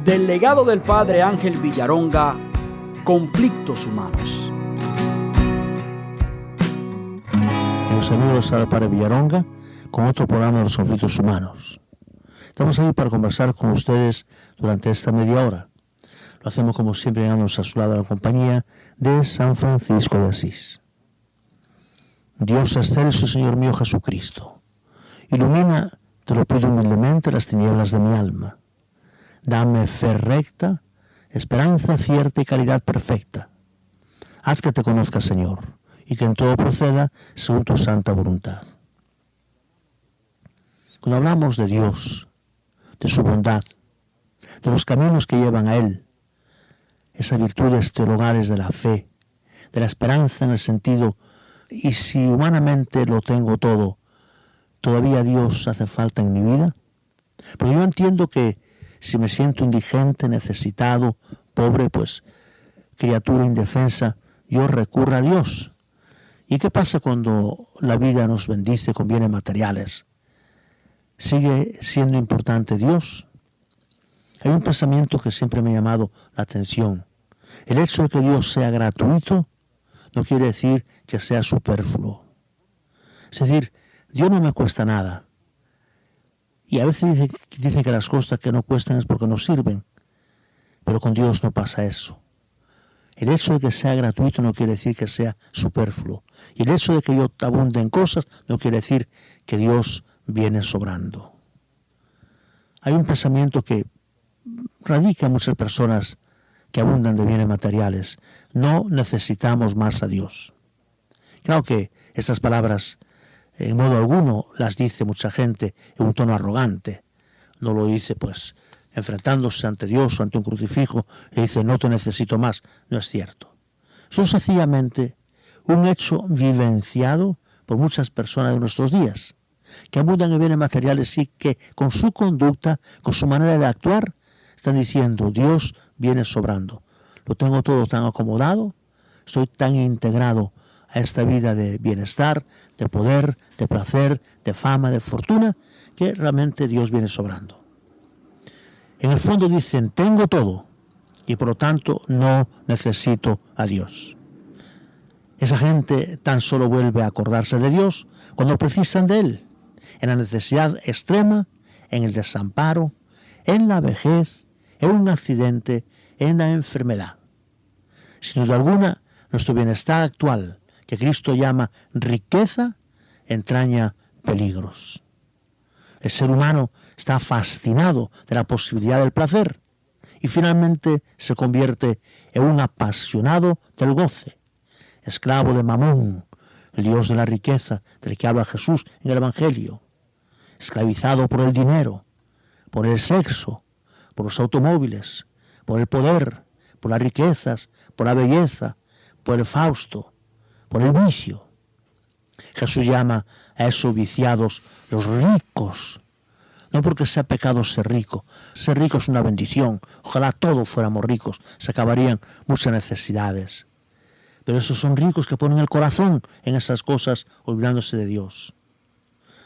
Del legado del padre Ángel Villaronga, Conflictos Humanos. Los saludos al padre Villaronga con otro programa de los conflictos humanos. Estamos ahí para conversar con ustedes durante esta media hora. Lo hacemos como siempre, llegamos a su lado a la compañía de San Francisco de Asís. Dios excelso, Señor mío Jesucristo, ilumina, te lo pido humildemente, las tinieblas de mi alma. Dame fe recta, esperanza cierta y caridad perfecta. Haz que te conozca, Señor, y que en todo proceda según tu santa voluntad. Cuando hablamos de Dios, de su bondad, de los caminos que llevan a Él, esas virtudes teologales de la fe, de la esperanza en el sentido, y si humanamente lo tengo todo, ¿todavía Dios hace falta en mi vida? Porque yo entiendo que si me siento indigente, necesitado, pobre, pues criatura indefensa, yo recurro a Dios. ¿Y qué pasa cuando la vida nos bendice con bienes materiales? ¿Sigue siendo importante Dios? Hay un pensamiento que siempre me ha llamado la atención. El hecho de que Dios sea gratuito no quiere decir que sea superfluo. Es decir, Dios no me cuesta nada. Y a veces dicen que las cosas que no cuestan es porque no sirven. Pero con Dios no pasa eso. El hecho de que sea gratuito no quiere decir que sea superfluo. Y el hecho de que yo abunde en cosas no quiere decir que Dios viene sobrando. Hay un pensamiento que radica en muchas personas que abundan de bienes materiales. No necesitamos más a Dios. Claro que esas palabras en modo alguno las dice mucha gente en un tono arrogante. No lo dice pues enfrentándose ante Dios o ante un crucifijo y dice no te necesito más. No es cierto. Son sencillamente un hecho vivenciado por muchas personas de nuestros días que abundan en bienes materiales y que con su conducta, con su manera de actuar, están diciendo Dios viene sobrando. Lo tengo todo tan acomodado, estoy tan integrado a esta vida de bienestar, de poder, de placer, de fama, de fortuna, que realmente Dios viene sobrando. En el fondo dicen, tengo todo, y por lo tanto no necesito a Dios. Esa gente tan solo vuelve a acordarse de Dios cuando precisan de Él, en la necesidad extrema, en el desamparo, en la vejez, en un accidente, en la enfermedad. Sin duda alguna, nuestro bienestar actual, que Cristo llama riqueza, entraña peligros. El ser humano está fascinado de la posibilidad del placer y finalmente se convierte en un apasionado del goce, esclavo de Mamón, el dios de la riqueza del que habla Jesús en el Evangelio, esclavizado por el dinero, por el sexo, por los automóviles, por el poder, por las riquezas, por la belleza, por el Fausto, por el vicio. Jesús llama a esos viciados los ricos. No porque sea pecado ser rico. Ser rico es una bendición. Ojalá todos fuéramos ricos. Se acabarían muchas necesidades. Pero esos son ricos que ponen el corazón en esas cosas olvidándose de Dios.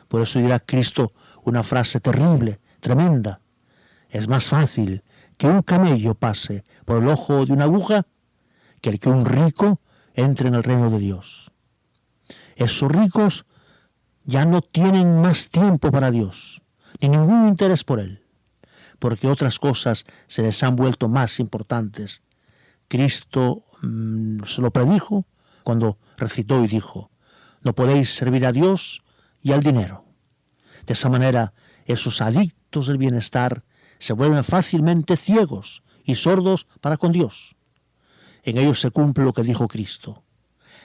Por eso dirá Cristo una frase terrible, tremenda. Es más fácil que un camello pase por el ojo de una aguja que el que un rico entre en el reino de Dios. Esos ricos ya no tienen más tiempo para Dios, ni ningún interés por Él, porque otras cosas se les han vuelto más importantes. Cristo se lo predijo cuando recitó y dijo, no podéis servir a Dios y al dinero. De esa manera, esos adictos del bienestar se vuelven fácilmente ciegos y sordos para con Dios. En ellos se cumple lo que dijo Cristo.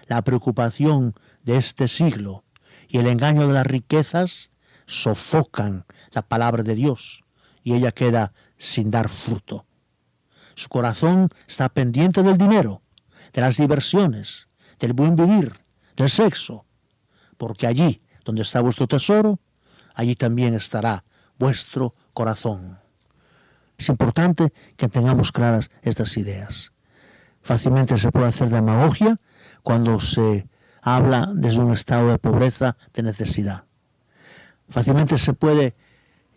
La preocupación de este siglo y el engaño de las riquezas sofocan la palabra de Dios y ella queda sin dar fruto. Su corazón está pendiente del dinero, de las diversiones, del buen vivir, del sexo, porque allí donde está vuestro tesoro, allí también estará vuestro corazón. Es importante que tengamos claras estas ideas. Fácilmente se puede hacer demagogia cuando se habla desde un estado de pobreza, de necesidad. Fácilmente se puede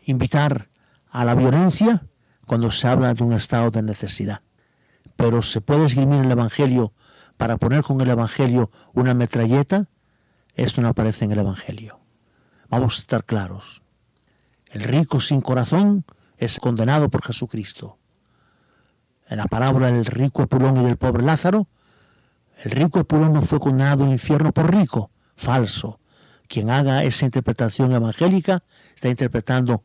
invitar a la violencia cuando se habla de un estado de necesidad. Pero se puede esgrimir el Evangelio para poner con el Evangelio una metralleta. Esto no aparece en el Evangelio. Vamos a estar claros. El rico sin corazón es condenado por Jesucristo. En la parábola del rico Epulón y del pobre Lázaro, el rico Epulón no fue condenado al infierno por rico. Falso. Quien haga esa interpretación evangélica está interpretando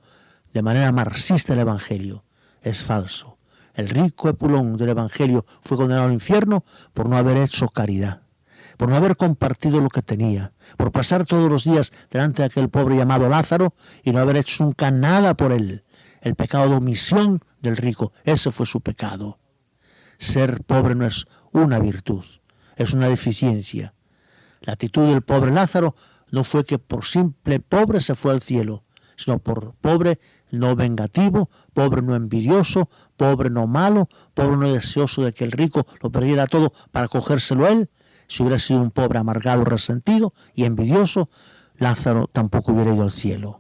de manera marxista el Evangelio. Es falso. El rico Epulón del Evangelio fue condenado al infierno por no haber hecho caridad, por no haber compartido lo que tenía, por pasar todos los días delante de aquel pobre llamado Lázaro y no haber hecho nunca nada por él. El pecado de omisión del rico, ese fue su pecado. Ser pobre no es una virtud, es una deficiencia. La actitud del pobre Lázaro no fue que por simple pobre se fue al cielo, sino por pobre no vengativo, pobre no envidioso, pobre no malo, pobre no deseoso de que el rico lo perdiera todo para cogérselo él. Si hubiera sido un pobre amargado, resentido y envidioso, Lázaro tampoco hubiera ido al cielo.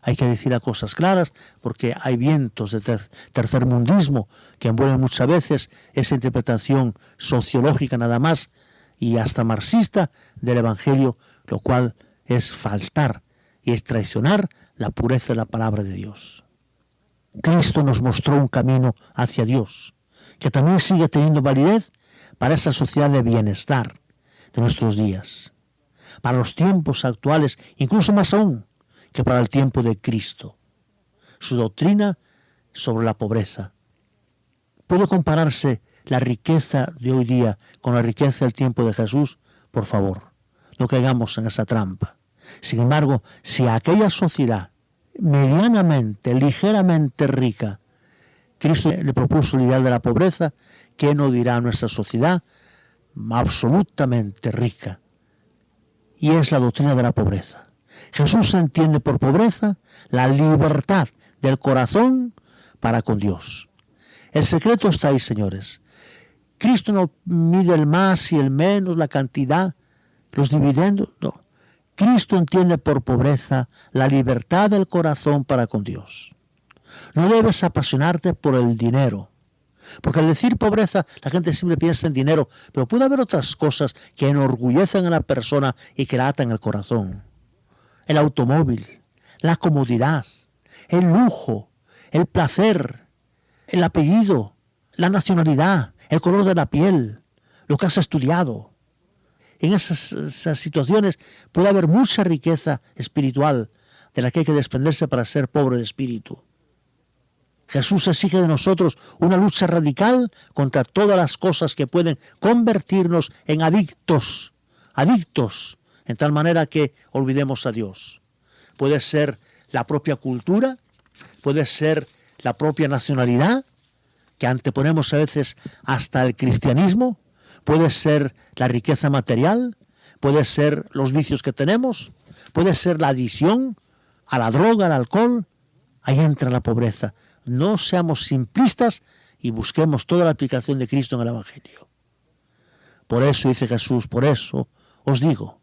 Hay que decir las cosas claras porque hay vientos de tercermundismo que envuelven muchas veces esa interpretación sociológica nada más y hasta marxista del Evangelio, lo cual es faltar y es traicionar la pureza de la palabra de Dios. Cristo nos mostró un camino hacia Dios, que también sigue teniendo validez para esa sociedad de bienestar de nuestros días, para los tiempos actuales, incluso más aún que para el tiempo de Cristo. Su doctrina sobre la pobreza. ¿Puede compararse la riqueza de hoy día con la riqueza del tiempo de Jesús? Por favor, no caigamos en esa trampa. Sin embargo, si a aquella sociedad medianamente, ligeramente rica, Cristo le propuso el ideal de la pobreza, ¿qué no dirá nuestra sociedad absolutamente rica? Y es la doctrina de la pobreza. Jesús entiende por pobreza la libertad del corazón para con Dios. El secreto está ahí, señores. Cristo no mide el más y el menos, la cantidad, los dividendos, no. Cristo entiende por pobreza la libertad del corazón para con Dios. No debes apasionarte por el dinero, porque al decir pobreza la gente siempre piensa en dinero, pero puede haber otras cosas que enorgullecen a la persona y que la atan el corazón. El automóvil, la comodidad, el lujo, el placer, el apellido, la nacionalidad, el color de la piel, lo que has estudiado. En esas situaciones puede haber mucha riqueza espiritual de la que hay que desprenderse para ser pobre de espíritu. Jesús exige de nosotros una lucha radical contra todas las cosas que pueden convertirnos en adictos, en tal manera que olvidemos a Dios. Puede ser la propia cultura, puede ser la propia nacionalidad, que anteponemos a veces hasta el cristianismo, puede ser la riqueza material, puede ser los vicios que tenemos, puede ser la adicción a la droga, al alcohol. Ahí entra la pobreza. No seamos simplistas y busquemos toda la aplicación de Cristo en el Evangelio. Por eso dice Jesús, por eso os digo,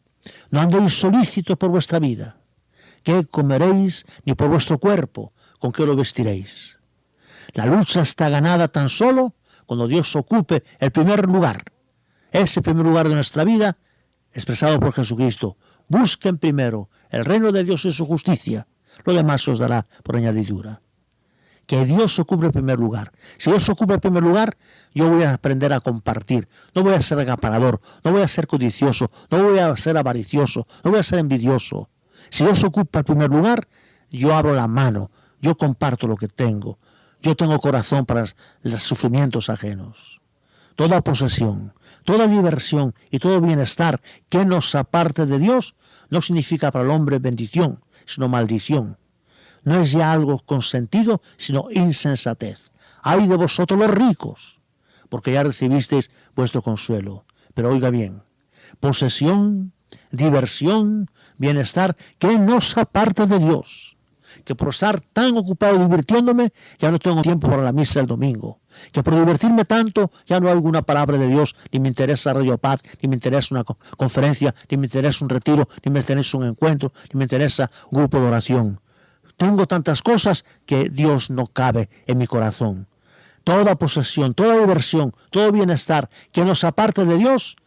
no andéis solícitos por vuestra vida, qué comeréis, ni por vuestro cuerpo, con qué lo vestiréis. La lucha está ganada tan solo cuando Dios ocupe el primer lugar. Ese primer lugar de nuestra vida, expresado por Jesucristo. Busquen primero el reino de Dios y su justicia. Lo demás os dará por añadidura. Que Dios ocupe el primer lugar. Si Dios ocupa el primer lugar, yo voy a aprender a compartir. No voy a ser acaparador, no voy a ser codicioso, no voy a ser avaricioso, no voy a ser envidioso. Si Dios ocupa el primer lugar, yo abro la mano, yo comparto lo que tengo. Yo tengo corazón para los sufrimientos ajenos. Toda posesión, toda diversión y todo bienestar que nos aparte de Dios no significa para el hombre bendición, sino maldición. No es ya algo consentido, sino insensatez. ¡Ay de vosotros los ricos! Porque ya recibisteis vuestro consuelo. Pero oiga bien, posesión, diversión, bienestar que nos aparte de Dios. Que por estar tan ocupado divirtiéndome, ya no tengo tiempo para la misa del domingo. Que por divertirme tanto, ya no hay alguna palabra de Dios, ni me interesa Radio Paz, ni me interesa una conferencia, ni me interesa un retiro, ni me interesa un encuentro, ni me interesa un grupo de oración. tengo tantas cosas que Dios no cabe en mi corazón. Toda posesión, toda diversión, todo bienestar que nos aparte de Dios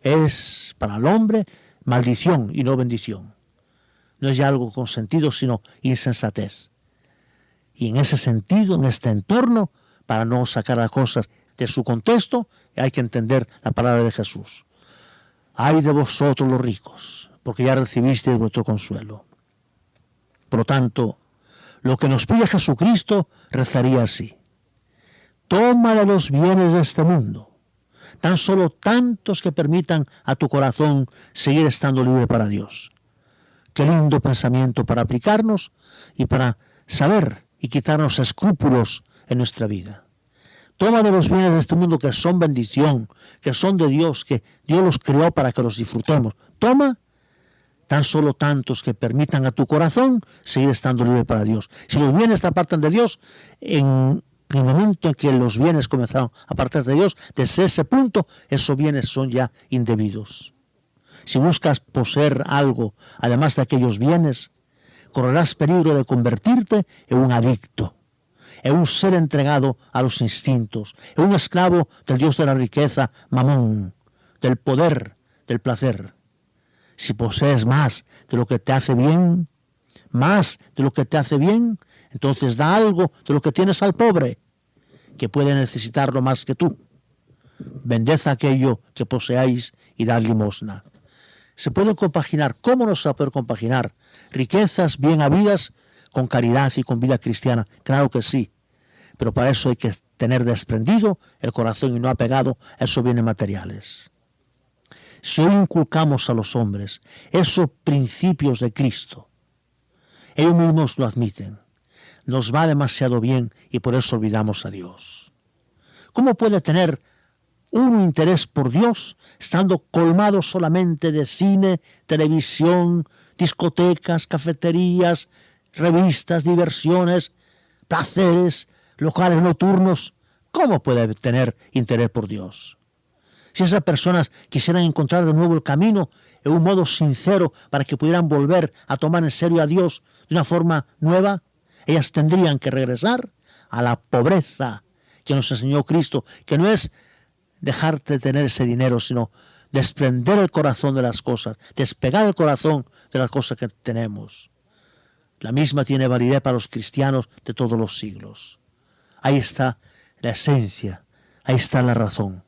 es para el hombre maldición y no bendición. No es ya algo con sentido, sino insensatez. Y en ese sentido, en este entorno, para no sacar las cosas de su contexto, hay que entender la palabra de Jesús. Ay de vosotros los ricos, porque ya recibisteis vuestro consuelo. Por lo tanto, lo que nos pide Jesucristo rezaría así: toma de los bienes de este mundo, tan solo tantos que permitan a tu corazón seguir estando libre para Dios. Qué lindo pensamiento para aplicarnos y para saber y quitarnos escrúpulos en nuestra vida. Toma de los bienes de este mundo que son bendición, que son de Dios, que Dios los creó para que los disfrutemos. Toma tan solo tantos que permitan a tu corazón seguir estando libre para Dios. Si los bienes te apartan de Dios, en el momento en que los bienes comenzaron a apartarse de Dios, desde ese punto, esos bienes son ya indebidos. Si buscas poseer algo, además de aquellos bienes, correrás peligro de convertirte en un adicto, en un ser entregado a los instintos, en un esclavo del Dios de la riqueza, Mamón, del poder, del placer. Si posees más de lo que te hace bien, entonces da algo de lo que tienes al pobre, que puede necesitarlo más que tú. Vended aquello que poseáis y dad limosna. Se puede compaginar, ¿cómo no se va a poder compaginar riquezas bien habidas con caridad y con vida cristiana? Claro que sí, pero para eso hay que tener desprendido el corazón y no apegado a esos bienes materiales. Si hoy inculcamos a los hombres esos principios de Cristo, ellos mismos lo admiten, nos va demasiado bien y por eso olvidamos a Dios. ¿Cómo puede tener un interés por Dios estando colmado solamente de cine, televisión, discotecas, cafeterías, revistas, diversiones, placeres, locales nocturnos? ¿Cómo puede tener interés por Dios? Si esas personas quisieran encontrar de nuevo el camino en un modo sincero para que pudieran volver a tomar en serio a Dios de una forma nueva, ellas tendrían que regresar a la pobreza que nos enseñó Cristo, que no es dejarte de tener ese dinero, sino desprender el corazón de las cosas, despegar el corazón de las cosas que tenemos. La misma tiene validez para los cristianos de todos los siglos. Ahí está la esencia, ahí está la razón.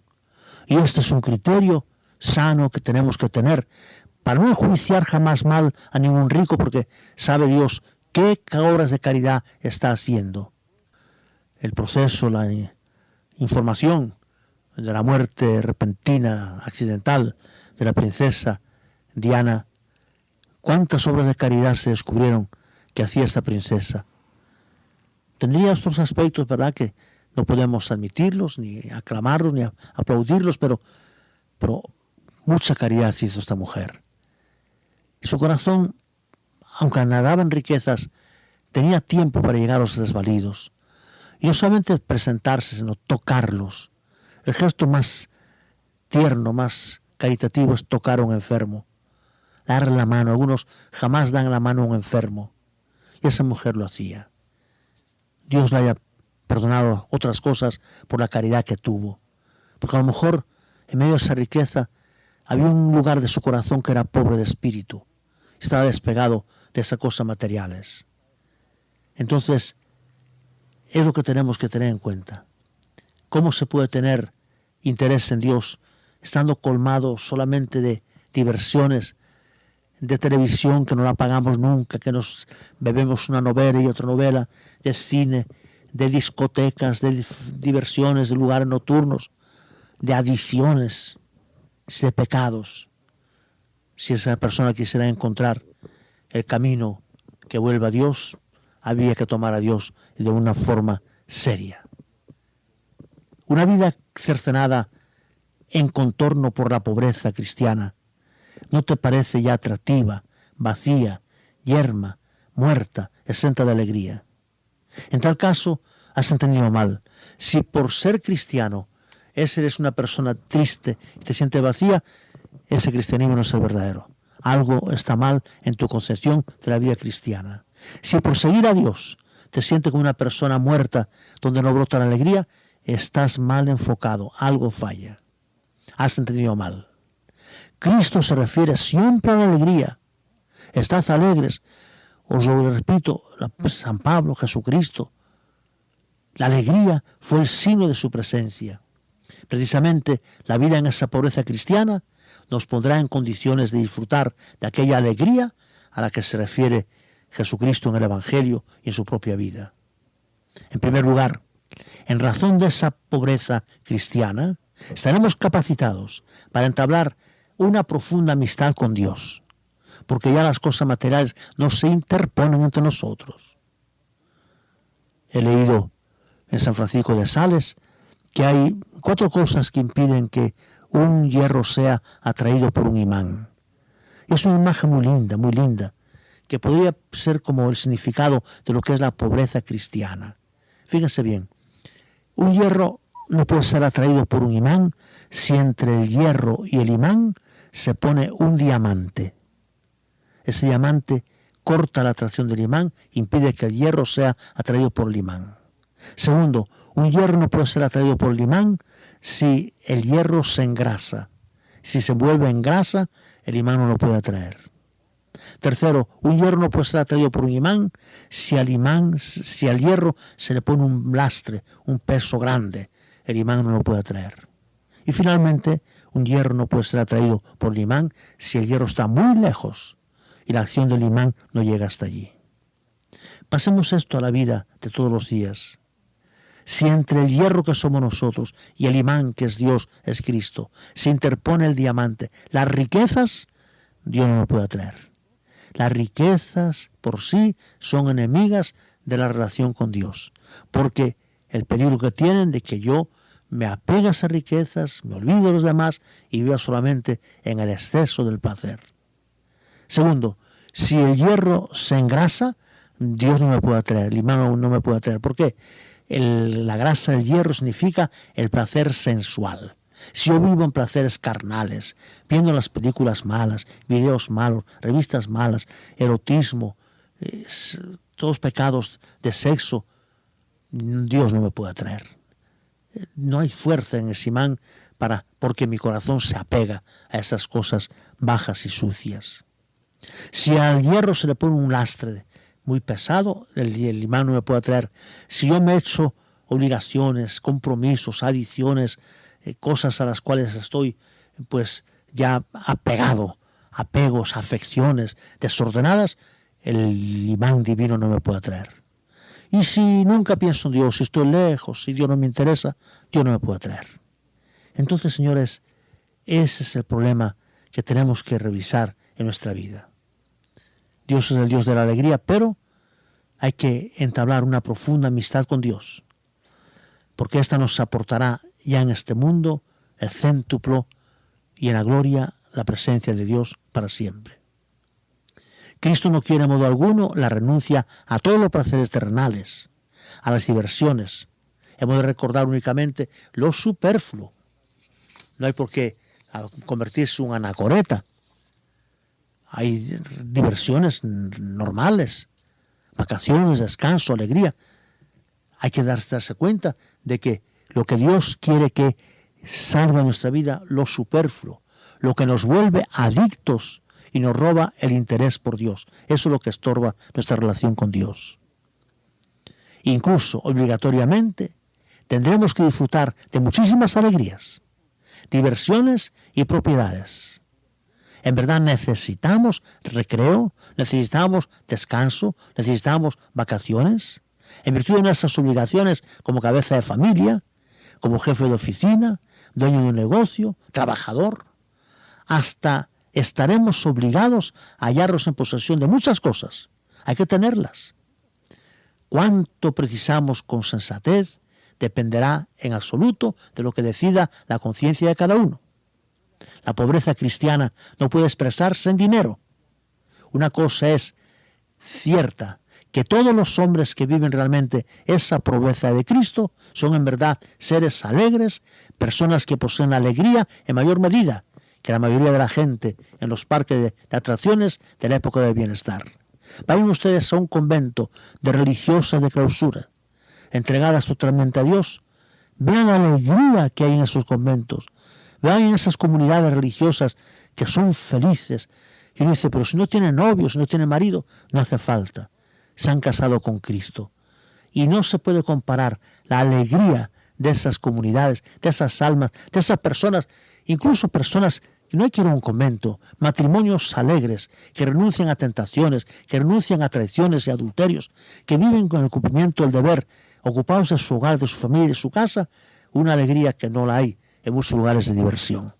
Y este es un criterio sano que tenemos que tener para no enjuiciar jamás mal a ningún rico, porque sabe Dios qué obras de caridad está haciendo. El proceso, la información de la muerte repentina, accidental, de la princesa Diana, cuántas obras de caridad se descubrieron que hacía esta princesa. Tendría otros aspectos, ¿verdad?, que no podemos admitirlos, ni aclamarlos, ni aplaudirlos, pero mucha caridad hizo esta mujer. Su corazón, aunque nadaba en riquezas, tenía tiempo para llegar a los desvalidos. Y no solamente presentarse, sino tocarlos. El gesto más tierno, más caritativo es tocar a un enfermo, darle la mano. Algunos jamás dan la mano a un enfermo. Y esa mujer lo hacía. Dios le haya perdonado otras cosas por la caridad que tuvo. Porque a lo mejor en medio de esa riqueza había un lugar de su corazón que era pobre de espíritu. Estaba despegado de esas cosas materiales. Entonces, es lo que tenemos que tener en cuenta. ¿Cómo se puede tener interés en Dios estando colmado solamente de diversiones, de televisión que no la pagamos nunca, que nos bebemos una novela y otra novela, de cine, de discotecas, de diversiones, de lugares nocturnos, de adicciones, de pecados? Si esa persona quisiera encontrar el camino que vuelva a Dios, había que tomar a Dios de una forma seria. Una vida cercenada en contorno por la pobreza cristiana, ¿no te parece ya atractiva, vacía, yerma, muerta, exenta de alegría? En tal caso, has entendido mal. Si por ser cristiano eres una persona triste y te sientes vacía, ese cristianismo no es el verdadero. Algo está mal en tu concepción de la vida cristiana. Si por seguir a Dios te sientes como una persona muerta donde no brota la alegría, estás mal enfocado, algo falla. Has entendido mal. Cristo se refiere siempre a la alegría. Estad alegres. Os lo repito, San Pablo, Jesucristo. La alegría fue el signo de su presencia. Precisamente la vida en esa pobreza cristiana nos pondrá en condiciones de disfrutar de aquella alegría a la que se refiere Jesucristo en el Evangelio y en su propia vida. En primer lugar, en razón de esa pobreza cristiana, estaremos capacitados para entablar una profunda amistad con Dios, porque ya las cosas materiales no se interponen entre nosotros. He leído en San Francisco de Sales que hay 4 cosas que impiden que un hierro sea atraído por un imán. Es una imagen muy linda, que podría ser como el significado de lo que es la pobreza cristiana. Fíjense bien, un hierro no puede ser atraído por un imán si entre el hierro y el imán se pone un diamante. Ese diamante corta la atracción del imán, impide que el hierro sea atraído por el imán. Segundo, un hierro no puede ser atraído por el imán si el hierro se engrasa. Si se vuelve en grasa, el imán no lo puede atraer. Tercero, un hierro no puede ser atraído por un imán si al hierro se le pone un lastre, un peso grande, el imán no lo puede atraer. Y finalmente, un hierro no puede ser atraído por el imán si el hierro está muy lejos y la acción del imán no llega hasta allí. Pasemos esto a la vida de todos los días. Si entre el hierro que somos nosotros y el imán que es Dios, es Cristo, se interpone el diamante, las riquezas, Dios no lo puede atraer. Las riquezas por sí son enemigas de la relación con Dios, porque el peligro que tienen de que yo me apegue a esas riquezas, me olvido de los demás y viva solamente en el exceso del placer. Segundo, si el hierro se engrasa, Dios no me puede atraer, el imán no me puede atraer. ¿Por qué? La grasa del hierro significa el placer sensual. Si yo vivo en placeres carnales, viendo las películas malas, videos malos, revistas malas, erotismo, todos pecados de sexo, Dios no me puede atraer. No hay fuerza en ese imán porque mi corazón se apega a esas cosas bajas y sucias. Si al hierro se le pone un lastre muy pesado, el imán no me puede atraer. Si yo me echo obligaciones, compromisos, adiciones, cosas a las cuales estoy pues ya apegado, apegos, afecciones desordenadas, el imán divino no me puede atraer. Y si nunca pienso en Dios, si estoy lejos, si Dios no me interesa, Dios no me puede atraer. Entonces, señores, ese es el problema que tenemos que revisar en nuestra vida. Dios es el Dios de la alegría, pero hay que entablar una profunda amistad con Dios, porque esta nos aportará ya en este mundo el céntuplo y en la gloria la presencia de Dios para siempre. Cristo no quiere en modo alguno la renuncia a todos los placeres terrenales, a las diversiones. Hemos de recordar únicamente lo superfluo. No hay por qué convertirse en un anacoreta. Hay diversiones normales, vacaciones, descanso, alegría. Hay que darse cuenta de que lo que Dios quiere que salga de nuestra vida, lo superfluo, lo que nos vuelve adictos y nos roba el interés por Dios. Eso es lo que estorba nuestra relación con Dios. Incluso, obligatoriamente, tendremos que disfrutar de muchísimas alegrías, diversiones y propiedades. En verdad necesitamos recreo, necesitamos descanso, necesitamos vacaciones, en virtud de nuestras obligaciones como cabeza de familia, como jefe de oficina, dueño de un negocio, trabajador. Hasta estaremos obligados a hallarnos en posesión de muchas cosas. Hay que tenerlas. Cuánto precisamos con sensatez dependerá en absoluto de lo que decida la conciencia de cada uno. La pobreza cristiana no puede expresarse en dinero. Una cosa es cierta, que todos los hombres que viven realmente esa pobreza de Cristo son en verdad seres alegres, personas que poseen la alegría en mayor medida que la mayoría de la gente en los parques de atracciones de la época del bienestar. Vayan ustedes a un convento de religiosas de clausura, entregadas totalmente a Dios. Vean la alegría que hay en esos conventos. Vean en esas comunidades religiosas que son felices. Y uno dice, pero si no tiene novio, si no tiene marido, no hace falta. Se han casado con Cristo. Y no se puede comparar la alegría de esas comunidades, de esas almas, de esas personas, incluso personas que no hay que ir a un convento, matrimonios alegres, que renuncian a tentaciones, que renuncian a traiciones y adulterios, que viven con el cumplimiento del deber, ocupados de su hogar, de su familia, de su casa, una alegría que no la hay en muchos lugares de diversión.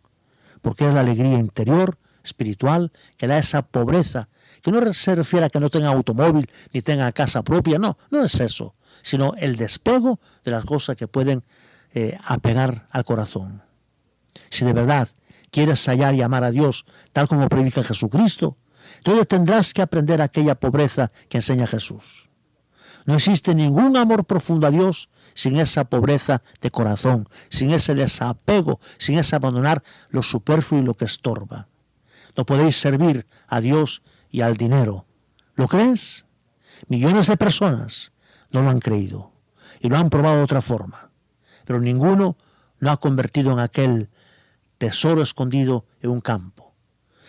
Porque es la alegría interior, espiritual, que da esa pobreza, que no se refiere a que no tenga automóvil ni tenga casa propia, no es eso, sino el despego de las cosas que pueden apegar al corazón. Si de verdad quieres hallar y amar a Dios tal como predica Jesucristo, entonces tendrás que aprender aquella pobreza que enseña Jesús. No existe ningún amor profundo a Dios sin esa pobreza de corazón, sin ese desapego, sin ese abandonar lo superfluo y lo que estorba. No podéis servir a Dios y al dinero. ¿Lo crees? Millones de personas no lo han creído y lo han probado de otra forma, pero ninguno lo ha convertido en aquel tesoro escondido en un campo,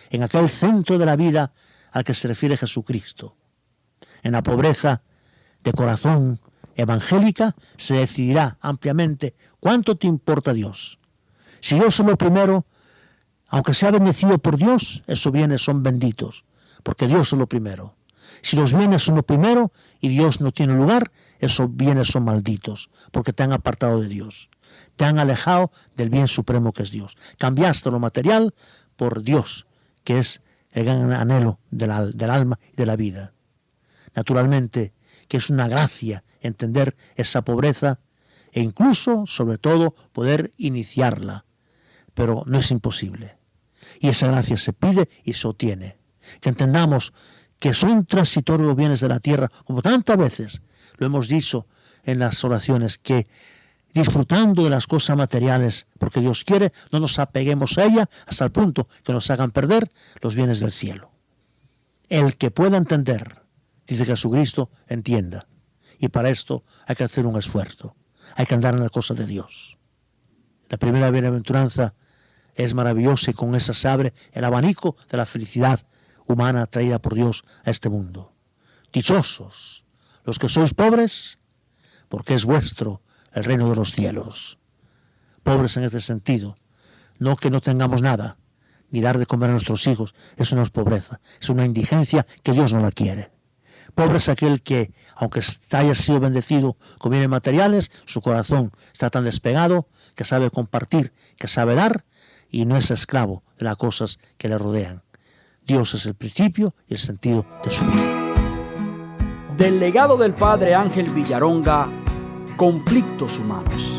en aquel centro de la vida al que se refiere Jesucristo. En la pobreza de corazón evangélica se decidirá ampliamente cuánto te importa Dios. Si Dios es lo primero, aunque sea bendecido por Dios, esos bienes son benditos, porque Dios es lo primero. Si los bienes son lo primero y Dios no tiene lugar, esos bienes son malditos, porque te han apartado de Dios. Te han alejado del bien supremo que es Dios. Cambiaste lo material por Dios, que es el gran anhelo del alma y de la vida. Naturalmente, que es una gracia entender esa pobreza e incluso, sobre todo, poder iniciarla. Pero no es imposible. Y esa gracia se pide y se obtiene. Que entendamos que son transitorios los bienes de la tierra, como tantas veces lo hemos dicho en las oraciones, que disfrutando de las cosas materiales, porque Dios quiere, no nos apeguemos a ella hasta el punto que nos hagan perder los bienes del cielo. El que pueda entender, dice Jesucristo, entienda. Y para esto hay que hacer un esfuerzo. Hay que andar en las cosas de Dios. La primera bienaventuranza es maravillosa y con esa se abre el abanico de la felicidad humana traída por Dios a este mundo. Dichosos los que sois pobres, porque es vuestro el reino de los cielos. Pobres en este sentido, no que no tengamos nada, ni dar de comer a nuestros hijos, eso no es pobreza, es una indigencia que Dios no la quiere. Pobre es aquel que, aunque haya sido bendecido con bienes materiales, su corazón está tan despegado que sabe compartir, que sabe dar y no es esclavo de las cosas que le rodean. Dios es el principio y el sentido de su vida. Del legado del padre Ángel Villaronga, Conflictos Humanos.